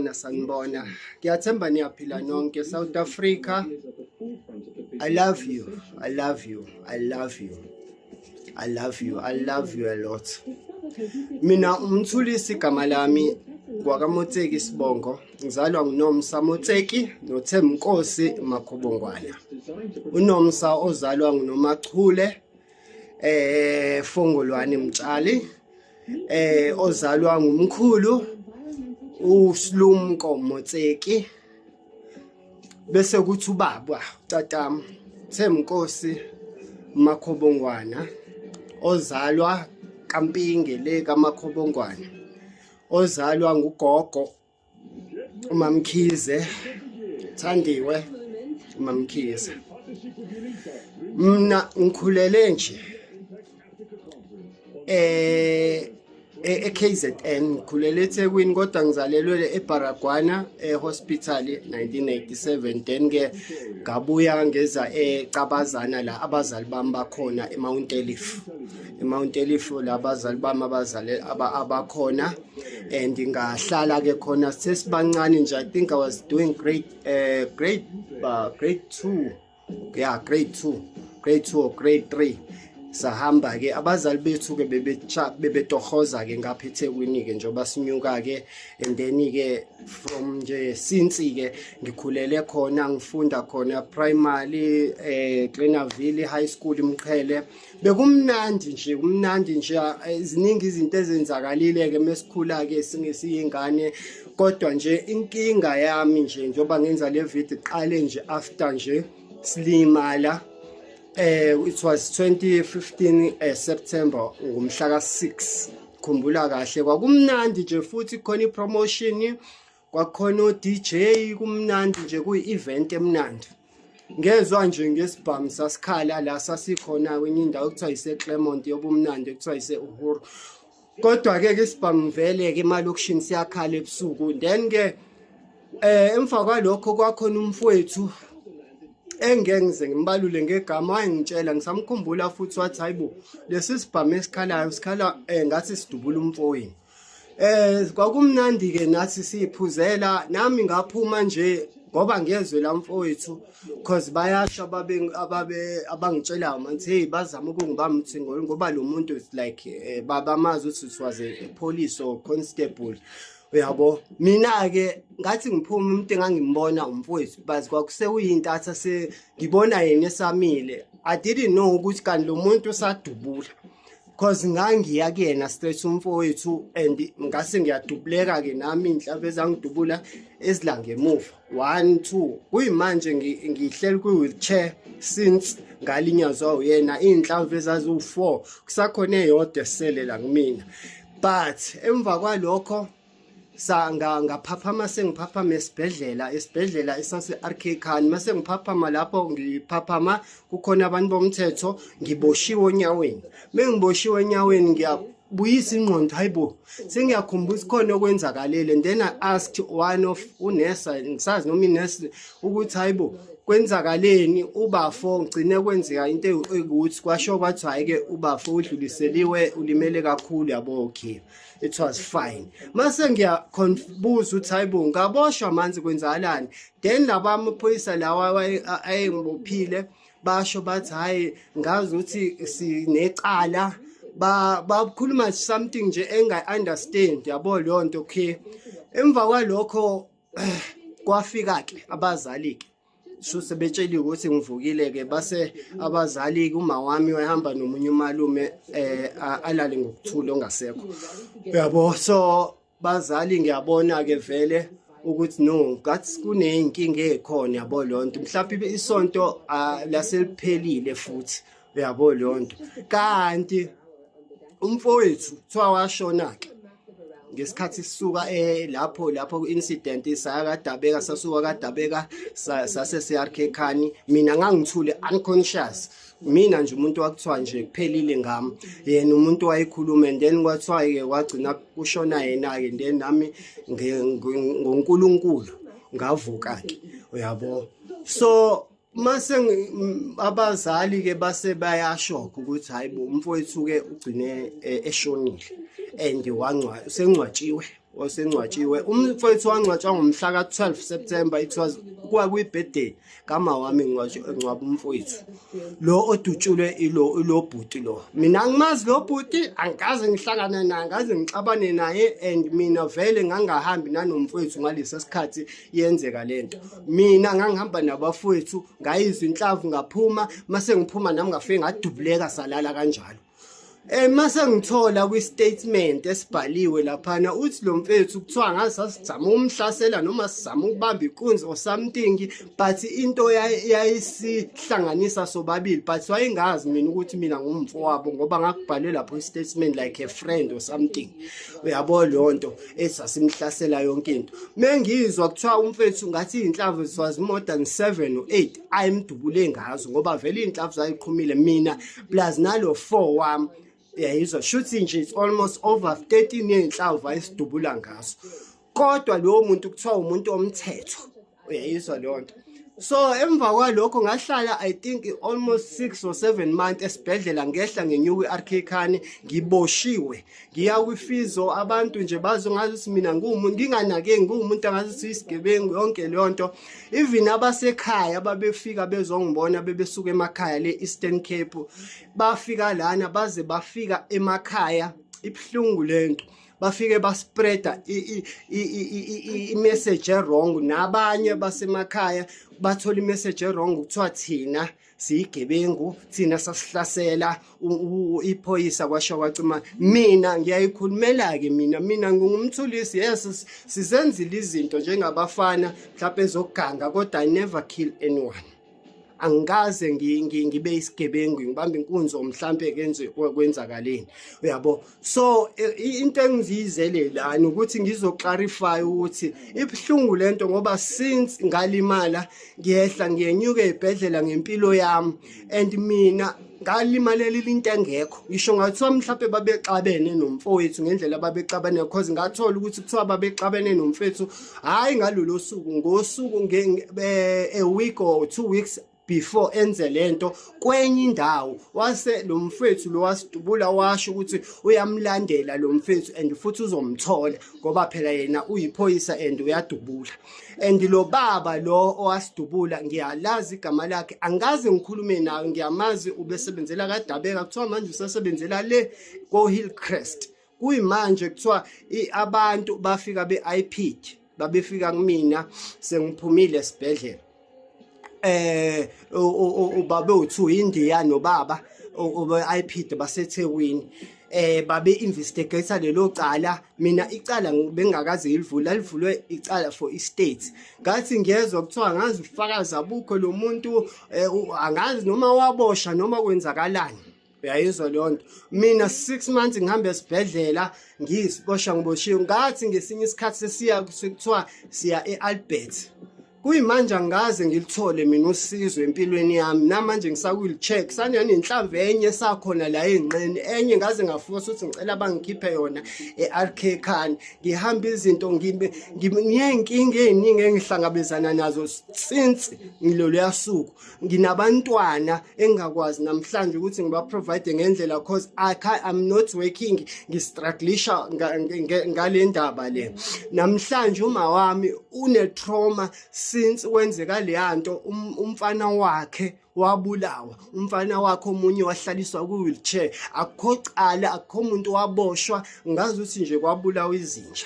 Sanibona. Ngiyathemba niyaphila nonke South Africa. I love you a lot. Mina umthulisi igama lami kwakaMotseki Sibongo. Ngizalwa nguNomsa Motseki noThemnkosi Makhobongwana. uNomsa ozalwa nguNomachule Fongolwane Mtshali. Ozalwa ngumkhulu uSlumko Motseki, bese kuthi ubaba tatami Themnkosi Makhobongwana ozalwa kaMpinge le kaMakhobongwana, ozalwa ngugogo uMamkhize Thandiwe uMamkhize. Mina ngikhulele nje KZN, ngikhulele eThekwini kodwa ngizalelwe eBaragwana hospital 1987, then ke ngabuya ngeza eCabazana la abazali bami bakhona eMount Elif la abazali bami abakhona, and ngahlala ke khona sesibancane nje. I think I was doing grade 2 or grade 3. Sahamba ke abazali bethu ke bebetohoza ke ngapha eThekwini ke njoba sinyuka ke, and then ke from nje since ke ngikhulele khona, ngifunda khona primary Glenaville High School Mqhele. Bekumnandi nje iziningi izinto ezenzakalile ke mesikhula ke singesiyingane, kodwa nje inkinga yami nje njoba ngenza le video iqale nje after nje silimala. It was 2015 September ngomhla ka6, khumbula kahle. Kwakumnandi nje futhi khona ipromotion, kwakhona uDJ, kumnandi nje kuyi-event emnandi. Ngezwe nje ngesibhamu sasikhala la sasikhona kwenye indawo ekuthiwa ise-Claremont yobumnandi ekuthiwa ise-Uhuru. Kodwa ke isibhamu vele ke emalokishini siyakhala ebusuku. Then ke emva kwalokho kwakhona umfowethu engengize ngimbalule ngegama wayengitshela, ngisamkhumbula futhi wathi hayibo lesi sibhamu esikhalayo sikhala ngathi sidubula umfowenu. Kwakumnandi ke nathi siyiphuzela, nami ngaphuma nje ngoba ngezwe la mfowethu because bayasha abangitshela manje hey bazama ukungibamba umthingo ngoba lo muntu is like bamazi ukuthi it was a police or constable. Uyabo, mina ke ngathi ngiphuma umuntu engangimbona umfowethu, bazi kwakusekuyintatha ngibona yena esamile. I didn't know ukuthi kanti lo muntu usadubula because ngangiya kuyena straight umfowethu, and ngase ngiyadubuleka ke nami inhlava ezangidubula ezila ngemuva 1 2. Kuyimanje ngihleli kwi-wheelchair since ngalinyazwa uyena, inhlava ezazi-4 kusakhona eyodwa esele la kumina. But emva kwalokho ngaphaphama sengiphaphama esibhedlela esase-RK Khan. Mase ngiphaphama lapho ngiphaphama kukhona abantu bomthetho, ngiboshiwe onyaweni. Mengiboshiwe onyaweni ngiyabuyisa ingqondo, hayibo sengiyakhumbuza khona okwenzakalele. And then I asked one of unesa, ngisazi noma inesi ukuthi hayibo kwenzakaleni. Ubafo ngcine kwenzeka into ukuthi kwasho kwathi hayi ke ubafo udluliseliwe, ulimele kakhulu yabo. Okay, it was fine. Mase ngiyakhombuza ukuthi hayibo ngaboshwa manje kwenzakalani. Then laba amaphoyisa lawa ayengibophile basho bathi hayi ngazi ukuthi sinecala, bakhuluma something nje engayi-understand yabo leyo nto. Okay, emva kwalokho kwafika ke abazali ke sebetsheliwe ukuthi ngivukile ke, base abazali uma wami wahamba nomunye umalume alale ngokuthula ongasekho yabo. So bazali ngiyabona ke vele ukuthi no ngathi kuneyinkinga ekhona yabo leyo nto, mhlawumbe isonto laseliphelile futhi yabo leyo nto. Kanti umfowethu kuthiwa washona ke ngesikhathi sisuka lapho ku-incident saya kaDabeka, sasuka kaDabeka sase se-RK Khan. Mina ngangithule unconscious, mina nje umuntu wakuthiwa nje kuphelile ngami, yena umuntu wayekhuluma. And then kwathiwa ke wagcina kushona yena ke, then nami ngoNkulunkulu ngavuka ke uyabo. So mase abazali ke base bayashoka ukuthi hayibo umfowethu ke ugcine eshonile. and usengcwatshiwe umfowethu wangcwatshwa ngomhla ka-12 September. It was kwakwi-birthday kama wami ngcwaba umfowethu lo odutshulwe ilo bhuti lo. Mina angimazi lo bhuti, angikaze ngihlangane naye, angaze ngixabane naye, and mina vele ngangahambi nanomfowethu ngalesi sikhathi yenzeka lento. Mina ngangihamba nabafowethu ngayizwa inhlavu ngaphuma, mase ngiphuma nami ngafike ngadubuleka salala kanjalo. Mase ngithola kwi-statement esibhaliwe laphana uthi lo mfethu kuthiwa ngasasizama umhlasela noma sizama ukubamba inkunzi or something, but into yayisihlanganisa sobabili, but wayengazi mina ukuthi mina ngumfowabo ngoba ngakubhalwe lapho i-statement like a friend or something. Uyabo lonto esasimhlasela yonke into. Mengizwa kuthiwa umfethu ngathi inhlavu was more than 7 or 8 ayimdubule ngazo ngoba vele inhlavu zayiqhumile mina plus nalo 4 wami. Yayizwa shuthi nje it's almost over 13 yenhlavu ayisidubula ngaso, kodwa lo muntu kuthiwa umuntu omthetho. Uyayizwa lonto. So emva kwalokho ngahlala I think almost 6 or 7 months esibhedlela, ngehla ngenyuka iRK Khane ngiboshiwe, ngiya kwifizo, abantu nje bazongazi ukuthi mina ngumuntu nginganake ngumuntu angazi isigebengu yonke lonto. Even abasekhaya ababefika bezongibona bebesuka emakhaya le Eastern Cape bafika lana baze bafika emakhaya ibhlungu lento, bafike baspreada i-message wrong, nabanye basemakhaya bathola i-message wrong kuthiwa thina siyigebengu, thina sasihlasela iphoyisa kwasho kwacima. Mina ngiyayikhulumela ke mina ngumthulisi, yes sizenzile izinto njengabafana mhlawumbe ezokuganga, kodwa I never kill anyone. Angikaze ngibe isigebengu ngibamba inkunzi mhlambe kwenzakaleni. Uyabo, so into engizizele lana ukuthi ngizoclarify ukuthi ibhlungu lento ngoba since ngalimala ngiyehla ngiyenyuka ezibhedlela ngempilo yami, and mina ngalimalela into engekho. Ngisho ngathiwa mhlawumbe babexabene nomfowethu ngendlela babexabene, because ngathola ukuthi kuthiwa babexabene nomfethu hayi ngalolo suku, ngosuku a week or 2 weeks before enze lento kwenye indawo wase lo mfethu lo wasidubula washo ukuthi uyamlandela lo mfethu and futhi uzomthola ngoba phela yena uyiphoyisa and uyadubula. And lo baba lo owasidubula ngiyalazi igama lakhe, angaze ngikhulume nawe, ngiyamazi ubesebenzela kaDabeka, kuthiwa manje usasebenzela le ko Hillcrest. Kuyimanje kuthiwa abantu bafika beIPD, babefika kumina sengiphumile esibhedlela. Ubabe uthu India nobaba IPD baseThekwini, babe investigator lelo cala. Mina icala bengakaze livulwe icala for estate. Ngathi ngiyezwa kuthiwa ngazi ufakazi abukho lo muntu, angazi noma wabosha noma kwenzakalani. Uyayizwa lonto. Mina 6 months ngihamba esibhedlela ngiyisibosha ngiboshiwe, ngathi ngesinye isikhathi sesiya kuthiwa siya eAlbert. Kuyimanje angaze ngilithole mina usizo empilweni yami, namanje ngisakuyilicheck sanani inhlamvu enye sakhona la enqeni enye ngaze ngafuka ukuthi ngicela bangikhiphe yona eRK Khane. Ngihamba izinto nginenkinga eziningi engihlangabezana nazo since ngilolo yasuku. Nginabantwana engakwazi namhlanje ukuthi ngiba provide ngendlela because I'm not working, ngistrugglisha ngale ndaba le. Namhlanje uma wami une trauma since kwenzeka leyanto, umfana wakhe wabulawa, umfana wakhe omunye wahlaliswa ku-wheelchair, akukho cala, akukho umuntu waboshwa, ngazi ukuthi nje kwabulawa izinja.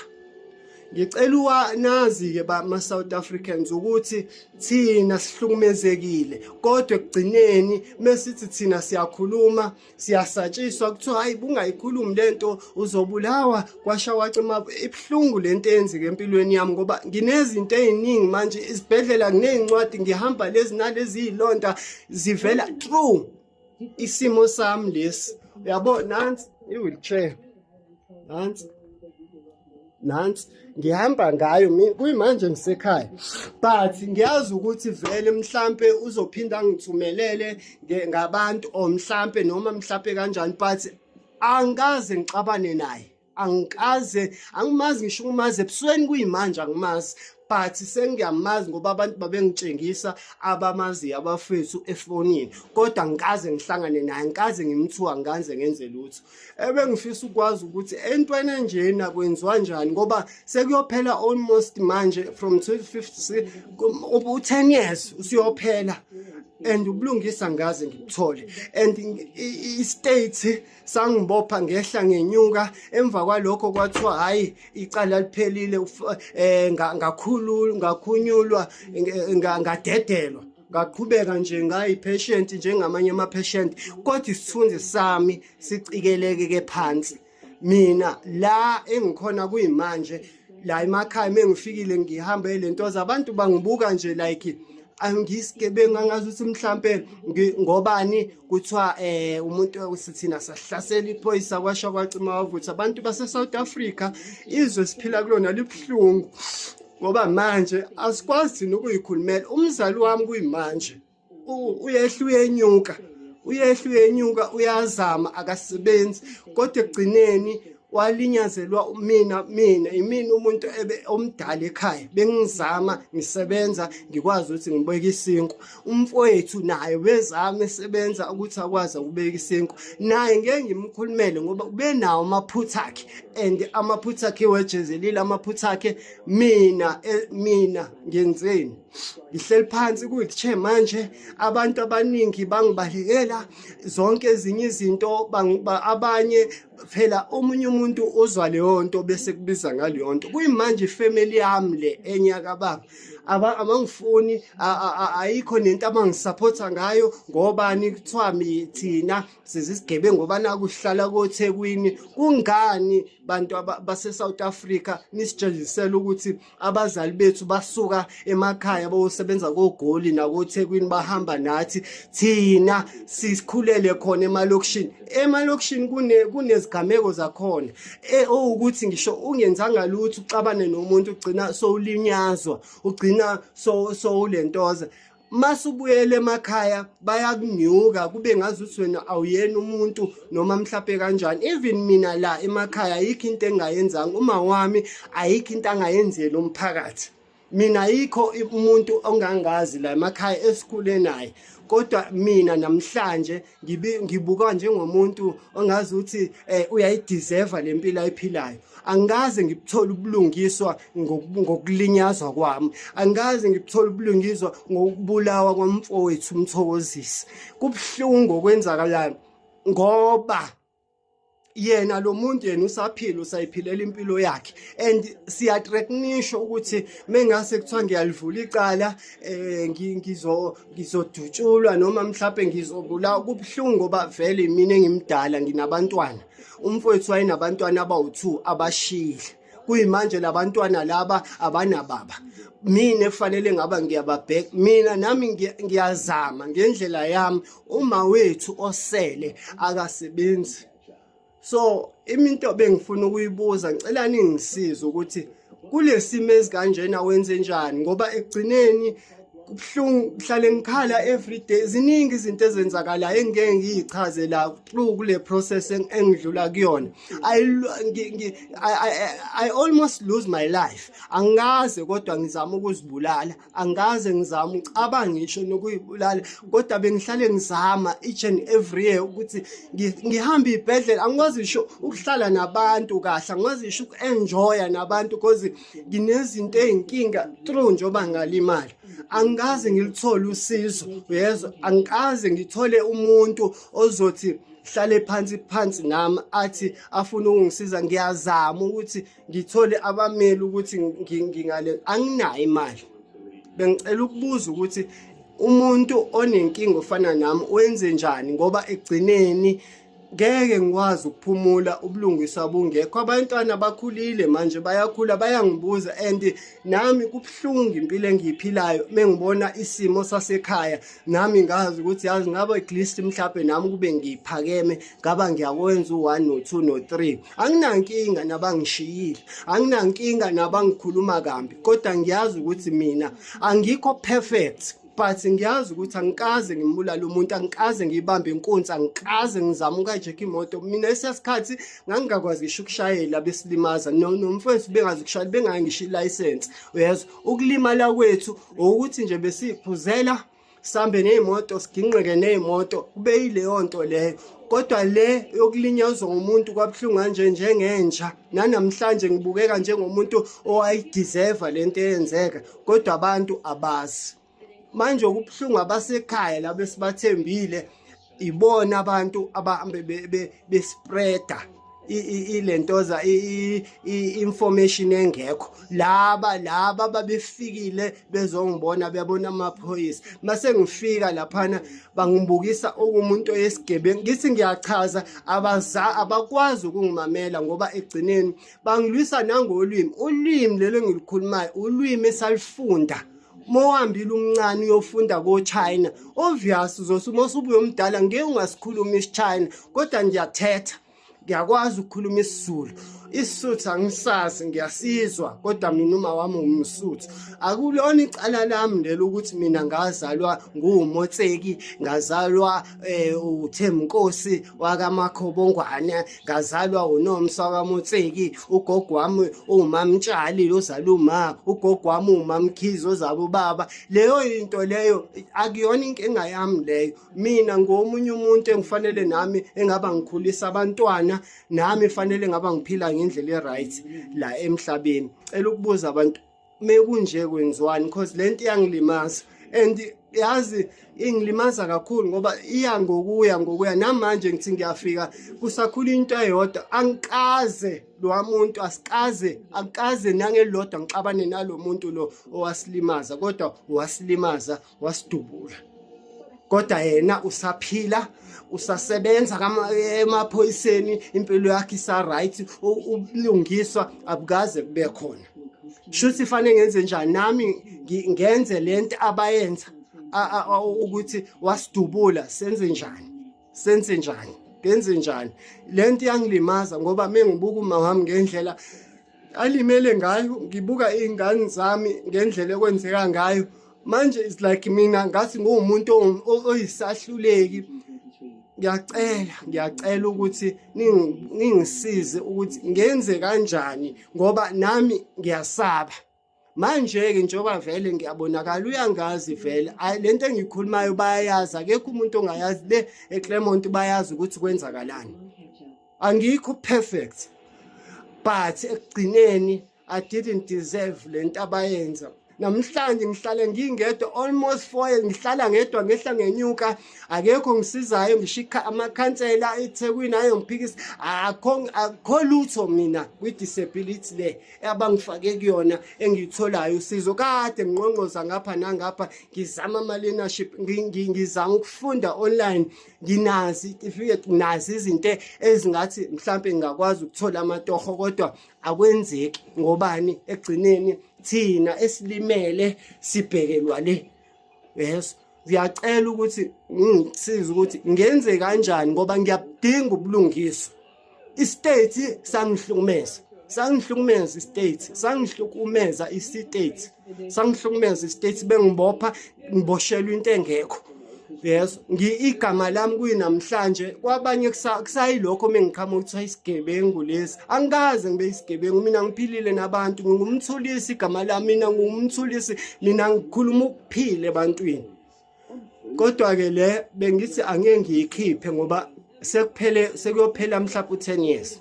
Ngicela nazi-ke ma-South Africans ukuthi thina sihlukumezekile, kodwa ekugcineni mesithi thina siyakhuluma, siyasatshiswa kuthiwa hayi bungayikhulumi lento uzobulawa kwasha wacima. Ibhlungu lento eyenzeka empilweni yami ngoba nginezinto eziningi manje, isibhedlela nginezincwadi, ngihamba lezi nalezi izilonda zivela through isimo sami lesi. Uyabo, nansi i-wheelchair, nansi ngihamba ngayo kuyimanje ngisekhaya, but ngiyazi ukuthi vele mhlambe uzophinda ngithumelele ngabantu or mhlambe noma mhlambe kanjani, but angaze ngixabane naye. angimazi ngisho umazi ebusweni kuyimanje angimazi, but sengiyamazi ngoba abantu babengitshengisa abamazi abafethu efonini, kodwa ngikaze ngihlangane naye, ngikaze ngimthuka, nganze ngenze lutho. Ebengifisa ukwazi ukuthi entweni enjena kwenziwa njani ngoba sekuyophela almost manje from 2050 10 years usiyophela, and ubulungisa ngaze ngikuthole, and i-state sangibopha ngehla ngenyuka. Emva kwalokho kwathiwa hayi icala liphelile, ngakhunyulwa, ngadedelwa, ngaqhubeka nje ngayipatient njengamanye ama-patient, kodwa isithunzi sami sicikeleke phansi. Mina la engikhona kuyimanje la emakhaya mengifikile ngihambe lento zabantu bangibuka nje like angisigebengu, angazi ukuthi mhlampe ngobani kuthiwa umuntu sithina sahlasela iphoyisa kwasha kwacima wavutha. Abantu base South Africa izwe siphila kulona libhlungu ngoba manje asikwazi nokuyikhulumela. Umzali wami kuyimanje uyehla uyenyuka, uyazama, akasebenzi, kodwa ekugcineni walinyazelwa. Mina umuntu omdala ekhaya bengizama, ngisebenza, ngikwazi ukuthi ngibeke isinkwa. Umfowethu naye wezama esebenza ukuthi akwazi ukubeka isinkwa, naye ngeke ngimkhulumele ngoba ubenawo amaphutha akhe, and amaphutha akhe wejezelile amaphutha akhe. Mina ngenzeni? Ngihleli phansi kuthi manje abantu abaningi bangibalekela zonke ezinye izinto, abanye phela omunye umuntu uzwa leyo nto bese kubiza ngaleyo nto. Kuyimanje ifamily yami le enyaka baba abangifuni, ayikho nento abangisupporta ngayo ngobani kuthiwa thina sizisigebengu ngoba nakuhlala koThekwini. Kungani bantu base South Africa nisijezisela ukuthi abazali bethu basuka emakhaya bayosebenza koGoli nakoThekwini bahamba nathi, thina sisikhulele khona emalokishini kunezigameko zakhona ukuthi ngisho ungenzanga lutho uxabane nomuntu ugcina sowulinyazwa, ugcina sowulentoza. Masubuyele emakhaya bayakunyuka kube ngazuthi wena awuyena umuntu noma mhlawumbe kanjani. Even mina la emakhaya ayikho into engayenzanga, uma wami ayikho into angayenzela umphakathi. Mina ayikho umuntu ongangazi la emakhaya esikhule naye, kodwa mina namhlanje ngibukwa njengomuntu ongazi ukuthi uyayideserve lempilo ayiphilayo. Angikaze ngibuthola ubulungiswa ngokulinyazwa kwami, angikaze ngibuthola ubulungiswa ngokubulawa kwamfowethu uMthokozisi. Kubhlungu okwenzakalayo ngoba yena lo muntu usaphila, usayiphilela impilo yakhe, and siyathreatenisha ukuthi mengase kuthiwa ngiyalivula icala ngizodutshulwa noma mhlawumbe ngizobulawa. Kubhlungu ngoba vele mina engimdala nginabantwana, umfowethu wayinabantwana abawu2 abashile. Kuyimanje labantwana laba abanababa, mina efanele ngaba ngiyababheka. Mina nami ngiyazama ngendlela yami, uma wethu osele akasebenzi. So iminto bengifuna ukuyibuza, ngicela ningisize ukuthi kulesimo ezikanjena wenze njani, ngoba ekugcineni kubhlungu, hlale ngikhala everyday. Ziningi izinto ezenzakalayo engeke ngiyichaze la kule process engidlula kuyona. I almost lose my life. Angaze kodwa ngizama ukuzibulala, angaze ngizama ucabanga ngisho nokuyibulala, kodwa bengihlale ngizama each and every year ukuthi ngihamba ibhedlela. Angikwazi ngisho ukuhlala nabantu kahle, angikwazi ngisho ukuenjoya nabantu because nginezinto ezinkinga through njoba ngalimali. Angikaze ngilithole usizo, uyezwa, angikaze ngithole umuntu ozothi hlale phansi nami athi afuna ukungisiza. Ngiyazama ukuthi ngithole abameli ukuthi ngingale, anginayo imali. Bengicela ukubuza ukuthi umuntu onenkinga ofana nami wenze njani, ngoba ekugcineni ngeke ngikwazi ukuphumula, ubulungiswa bungekho. Abantwana bakhulile manje, bayakhula, bayangibuza, and nami kubhlungu impilo engiyiphilayo mengibona isimo sasekhaya. Nami ngazi ukuthi yazi ngaba at least mhlawumbe nami kube ngiphakeme, ngaba ngiyakwenza u1 no2 no3. Anginankinga nabangishiyile, anginankinga nabangikhuluma kambi, kodwa ngiyazi ukuthi mina angikho perfect. but ngiyazi ukuthi angikaze ngimbulala umuntu, angikaze ngiyibambe inkunzi, angikaze ngizama ukuyijeka imoto. Mina esesikhathi ngangingakwazi ngisho ukushayela besilimaza nomfowethu bengazi ukushayela, bengangisho ilicense. Uyezwa, ukulimala kwethu ukuthi nje besiphuzela sambe nezimoto, siginqeke nezimoto, kube yileyo nto leyo. Kodwa le yokulinyazwa ngumuntu kwabuhlungu kanje njengenja, nanamhlanje ngibukeka njengomuntu owayideserve lento eyenzeka, kodwa abantu abazi. Manje okubuhlungu abasekhaya labo esibathembile, ibona abantu abahambe bespreada ilentoza information engekho. Laba babefikile bezongibona, beyabona amaphoyisa. Mase ngifika laphana bangibukisa okumuntu oyesigebengu, ngithi ngiyachaza abakwazi ukungimamela ngoba egcineni bangilwisa nangolwimi. Ulwimi lelo engilikhulumayo ulwimi esalifunda mowambile umncane uyofunda ko-China. Obvious uzosuma usubuye umdala ngeke ungasikhuluma isi-China, kodwa ngiyathetha, ngiyakwazi ukukhuluma isiZulu. IsiSuthu angisazi, ngiyasizwa, kodwa mina uma wami umSuthu. Akulona icala lami lelo ukuthi mina ngazalwa nguMotseki, ngazalwa uThemnkosi wakamaKhobongwane, ngazalwa uNomsa wakaMotseki, ugogo wami uMamtshali ozala uma, ugogo wami uMamkhize ozala ubaba. Leyo into leyo akuyona inkinga yami leyo. Mina ngomunye umuntu engifanele nami engaba ngikhulisa abantwana, nami fanele ngaba ngiphila ngendlela eright la emhlabeni. Cela ukubuza abantu mekunje kwenziwani, because lento iyangilimaza and yazi ingilimaza kakhulu ngoba iya ngokuya namanje ngithi ngiyafika kusakhula into eyodwa. Angikaze lo muntu akaze nangelodwa ngixabane nalo muntu lo owasilimaza, kodwa wasilimaza wasidubula. Kodwa yena usaphila, usasebenza emaphoyiseni, impilo yakhe isa-right, ubulungiswa abukaze kube khona. Shuthi fanele ngenze njani nami ngenze lento abayenza ukuthi wasidubula, senze njani, ngenze njani. Lento iyangilimaza ngoba mengibuka uma wami ngendlela alimele ngayo, ngibuka iy'ngane zami ngendlela ekwenzeka ngayo. Manje it's like mina ngathi ngumuntu oyisahluleki. Ngiyacela ukuthi ningisize ukuthi ngenze kanjani ngoba nami ngiyasaba. Manje-ke njengoba vele ngiyabonakala uyangazi vele lento engiyikhulumayo bayayazi, akekho umuntu ongayazi. Le eClermont bayazi ukuthi kwenzakalani. Angikho perfect, but ekugcineni I didn't deserve lento abayenza. Namhlanje ngihlala ngingedwa almost 4 years, ngihlala ngedwa ngehla ngenyuka, akekho ngisizayo, ngishika amakhansela eThekwini ayo ngiphikisa. Akho lutho mina kwi-disability le abangifake kuyona engiyitholayo usizo. Kade nginqonqoza ngapha nangapha, ngizama ama-learnership, ngizama ukufunda online, nginazi certificate, nazi izinto ezingathi mhlampe ngingakwazi ukuthola amatoho, kodwa akwenzeki. Ngobani? Egcineni thina esilimele sibhekelwa le. Yes, ngiyacela ukuthi ngisize ukuthi ngenze kanjani ngoba ngiyabudinga ubulungiswa. I-state sangihlukumeza i-state, sangihlukumeza i-state, sangihlukumeza i-state, bengibopha ngiboshelwe into engekho. Yes, igama lami kuyinamhlanje kwabanye kusayilokho mengikhama ukuthiwa isigebengu lesi. Angikaze ngibe isigebengu, mina ngiphilile nabantu, ngingumthulisi. Igama lami mina ngumthulisi, mina ngikhuluma ukuphila ebantwini. Kodwa-ke le bengithi angeke ngiyikhiphe ngoba sekuyophela mhlawumbe 10 years.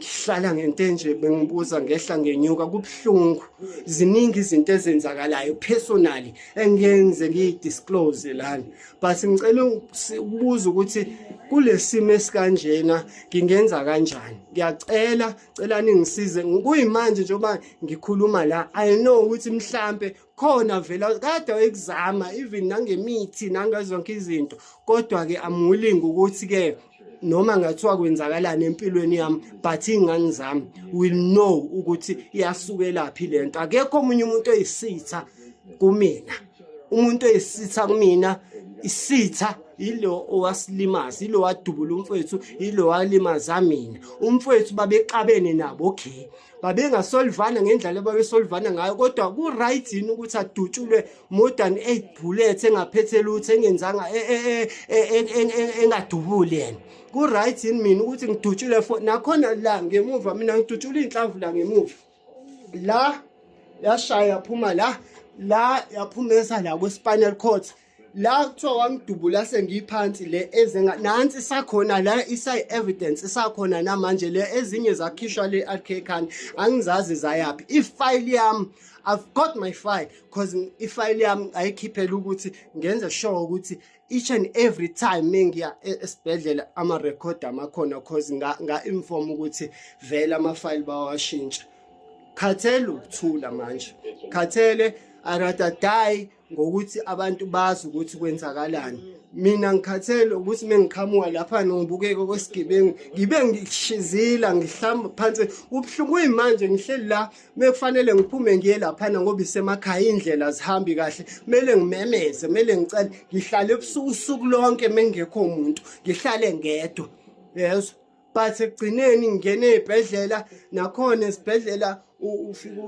Ngihlala ngento enje, bengibuza ngehla ngenyuka, kubuhlungu. Ziningi izinto ezenzakalayo personally engenze ngiyidisclose lana, but ngicela ukubuza ukuthi kule simo esikanjena ngingenza kanjani. Ngiyacela ningisize. Kuyimanje njengoba ngikhuluma la, I know ukuthi mhlambe khona vela kade wayekuzama even nangemithi nangazonke izinto, kodwa-ke I'm willing ukuthi-ke noma ngathiwa kwenzakalani empilweni yami, but iy'ngane zami will know ukuthi iyasukelaphi lento. Akekho omunye umuntu oyisitha kumina. Umuntu oyisitha kumina isitha ilo owasilimaza, ilo wadubula umfowethu, ilo walimaza mina. Umfowethu babeqabene nabo, okay, babengasolvana ngendlela ababesolvana ngayo, kodwa ku-right yini ukuthi adutshulwe more than 8 bullets engaphethe lutho, engenzanga engadubuli yena? Ku-right yini mina ukuthi ngidutshulwe nakhona la ngemuva, mina ngidutshula iy'nhlamvu la ngemuva, la yashaya yaphuma la yaphumesa la kwe-spinal cord, la kuthiwa wangidubula sengiphansi le nansi isakhona la isa-evidence isakhona namanje, le ezinye zakhishwa le-archaican angizazi zayaphi. Ifayili yami, I've got my file, because ifayili yami ayikhiphela ukuthi ngenze sure ukuthi each and every time mengiya esibhedlela ama-record amakhona, cause nga-inform ukuthi vele amafayili bawashintsha. Khathele ukuthula manje, khathele I rather die ngokuthi abantu bazi ukuthi kwenzakalani. Mina ngikhathele ukuthi mengiqhamuka lapha ngibukeke kwesigebengu ngibe ngishizila ngihlamba phansi ubuhlungu manje ngihleli la, mekufanele ngiphume ngiye lapha ngoba isemakhaya indlela zihambi kahle, kumele ngimemeze, kumele ngicela, ngihlale usuku lonke mengekho umuntu, ngihlale ngedwa, yezwa. But ekugcineni ngingene ezibhedlela, nakhona esibhedlela ufika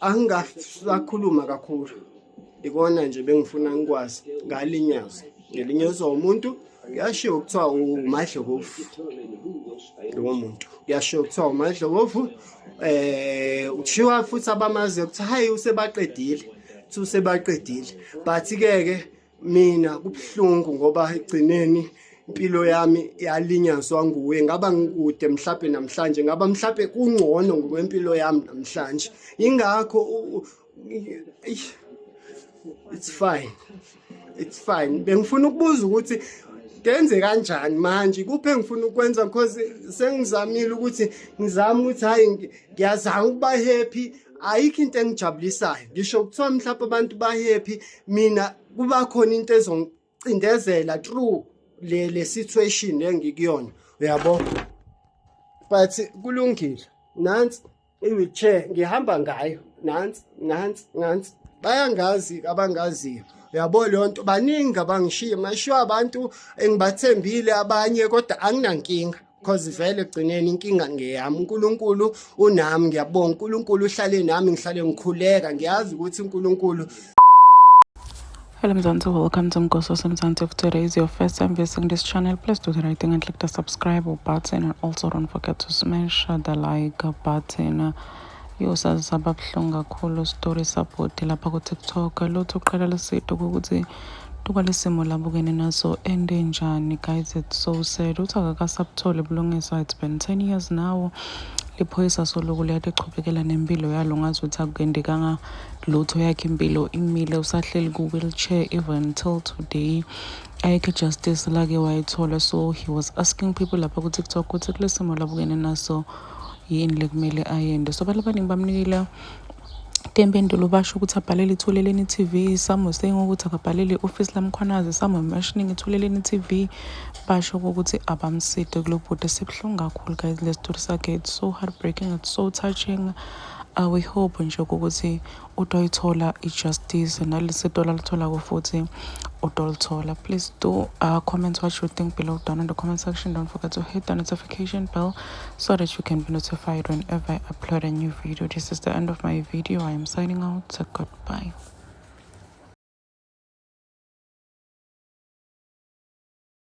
angasakhuluma kakhulu, ikona nje bengifuna ngikwazi. Ngalinyazwa umuntu, kuyashiwo kuthiwa uMadlovu, lowo muntu kuyashiwo kuthiwa uMadlovu. Ushiwa futhi abamazi ukuthi hayi usebaqedile, but-ke mina kubuhlungu ngoba egcineni impilo yami yalinyazwa nguwe. Ngaba ngikude mhlawumbe namhlanje, ngaba mhlawumbe kungcono ngokwempilo yami namhlanje. Ingakho it's fine. Bengifuna ukubuza ukuthi ngenze kanjani manje, kuphi engifuna ukwenza, because sengizamile ukuthi hayi ngiyazama ukuba happy, ayikho into engijabulisayo. Ngisho kuthiwa mhlawumbe abantu ba happy, mina kuba khona into ezongicindezela through le situation engikuyona, uyabo. But kulungile, nansi i-wheelchair ngihamba ngayo, nansi bayangazi abangaziyo, uyabo. Leyo nto baningi abangishiye, mashiwa abantu engibathembile abanye, kodwa anginankinga, because vele egcineni inkinga ngeyami. uNkulunkulu unami, ngiyabonga uNkulunkulu uhlale nami, ngihlale ngikhuleka, ngiyazi ukuthi uNkulunkulu. Hello Mzansi, welcome to Mgoso Mzansi. If today is your first time visiting this channel, please do the right thing and click the subscribe button, and also don't forget to smash the like button. Yosazaba buhlungu kakhulu story support lapha ku TikTok. Lotho uqala lesito ukuthi tukwalesimo labukene naso ende njani. Guys, it's so sad. Uthi akakasabuthole bulungiswa. It's been 10 years now. Liphoyisa solo liyade chubekela nempilo yalo, ngazi ukuthi akuyendekanga lutho yakhe impilo imile, usahleli ku wheelchair even until today. Ayikho justice lake wayithola, so he was asking people lapha ku TikTok ukuthi kulesimo labukene naso yini lekumele ayende. So balabaningi bamnikela tempendulo, basho ukuthi abhalele Ithuleleni TV, some saying ukuthi akabhalele office lamkhwanazi, some mentioning Ithuleleni TV, basho ukuthi abamside kulobhuti. Sibuhlungu kakhulu guys, le story sakhe, it's so heartbreaking, it's so touching. We hope nje ukuthi utoyithola i-justice, nalesito lalithola futhi utolithola. Please do comment what you think below down in the comment section. Don't forget to hit the notification bell so that you can be notified whenever I upload a new video. This is the end of my video. I am signing out. Goodbye.